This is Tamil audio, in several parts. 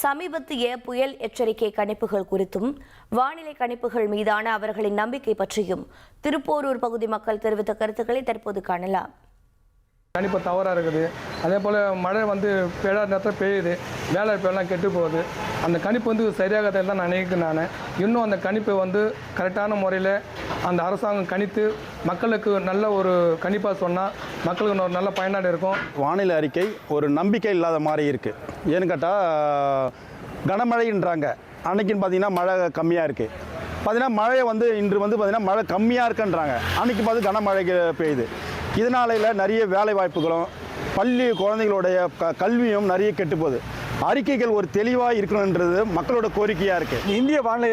சமீபத்திய புயல் எச்சரிக்கை கணிப்புகள் குறித்தும் வானிலை கணிப்புகள் மீதான அவர்களின் நம்பிக்கை பற்றியும் திருப்போரூர் பகுதி மக்கள் தெரிவித்த கருத்துக்களை தற்போது காணலாம். கணிப்பு தவறாக இருக்குது. அதே போல் மழை பேடாத நேரத்தில் பெய்யுது, வேலைவாய்ப்பெல்லாம் கெட்டு போகுது. அந்த கணிப்பு சரியாக தான் நான் நினைக்கிறேன். இன்னும் அந்த கணிப்பை கரெக்டான முறையில் அந்த அரசாங்கம் கணித்து மக்களுக்கு நல்ல ஒரு கணிப்பாக சொன்னால் மக்களுக்கு ஒரு நல்ல பயனாடு இருக்கும். வானிலை அறிக்கை ஒரு நம்பிக்கை இல்லாத மாதிரி இருக்குது. ஏன்னு கேட்டால் கனமழைன்றாங்க, அன்னைக்குன்னு பார்த்தீங்கன்னா மழை கம்மியாக இருக்குது. பார்த்தீங்கன்னா மழையை இன்று பார்த்தீங்கன்னா மழை கம்மியாக இருக்குன்றாங்க, அன்றைக்கி பார்த்து கனமழை பெய்யுது. இதனால நிறைய வேலை வாய்ப்புகளும் பள்ளி குழந்தைகளுடைய கல்வியும் நிறைய கெட்டு போகுது. அறிக்கைகள் ஒரு தெளிவாக இருக்கணுன்றது மக்களோட கோரிக்கையாக இருக்குது. இந்திய வானிலை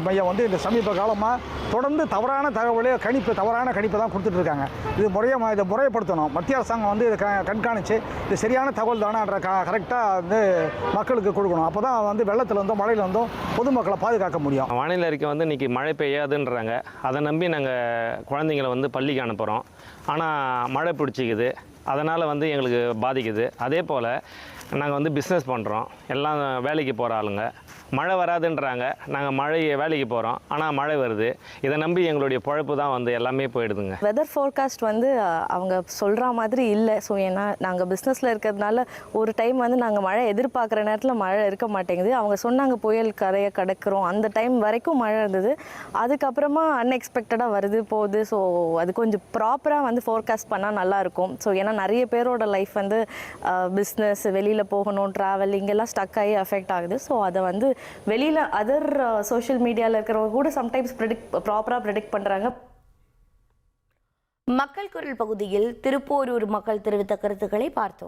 மையம் இந்த சமீப காலமாக தொடர்ந்து தவறான தகவலே தவறான கணிப்பை தான் கொடுத்துட்ருக்காங்க. இதை முறைப்படுத்தணும். மத்திய அரசாங்கம் இதை கண்காணித்து இது சரியான தகவல் தானே கரெக்டாக மக்களுக்கு கொடுக்கணும். அப்போ தான் வெள்ளத்தில் மழையில் பொதுமக்களை பாதுகாக்க முடியும். வானிலை அறிக்கை இன்றைக்கி மழை பெய்யாதுன்றாங்க. அதை நம்பி நாங்கள் குழந்தைங்களை பள்ளிக்கு அனுப்புகிறோம். ஆனால் மழை பிடிச்சிக்குது, அதனால் எங்களுக்கு பாதிக்குது. அதே போல் நாங்கள் பிஸ்னஸ் பண்ணுறோம், எல்லாம் வேலைக்கு போகிற ஆளுங்க. மழை வராதுன்றாங்க, நாங்கள் வேலைக்கு போகிறோம், ஆனால் மழை வருது. இதை நம்பி எங்களுடைய பொழப்பு தான் எல்லாமே போயிடுதுங்க. வெதர் ஃபோர்காஸ்ட் அவங்க சொல்கிற மாதிரி இல்லை. ஸோ ஏன்னா நாங்கள் பிஸ்னஸில் இருக்கிறதுனால ஒரு டைம் நாங்கள் மழை எதிர்பார்க்குற நேரத்தில் மழை இருக்க மாட்டேங்குது. அவங்க சொன்னாங்க புயல் கரையை கடக்கிறோம், அந்த டைம் வரைக்கும் மழை இருந்தது. அதுக்கப்புறமா அன்எக்ஸ்பெக்டடாக வருது போகுது. ஸோ அது கொஞ்சம் ப்ராப்பராக ஃபோர்காஸ்ட் பண்ணால் நல்லாயிருக்கும். ஸோ ஏன்னா நிறைய பேரோட லைஃப் பிஸ்னஸ், வெளியில் போகணும், ட்ராவல், இங்கெல்லாம் ஸ்டக் ஆகி அஃபெக்ட் ஆகுது. ஸோ அதை வெளியில் அதர் சோஷியல் மீடியாவில் இருக்கிறவங்க கூட சம்டைம்ஸ் ப்ராப்பராக ப்ரெடிக்ட் பண்ணுறாங்க. மக்கள் குரல் பகுதியில் திருப்போரூர் மக்கள் தெரிவித்த கருத்துக்களை பார்த்தோம்.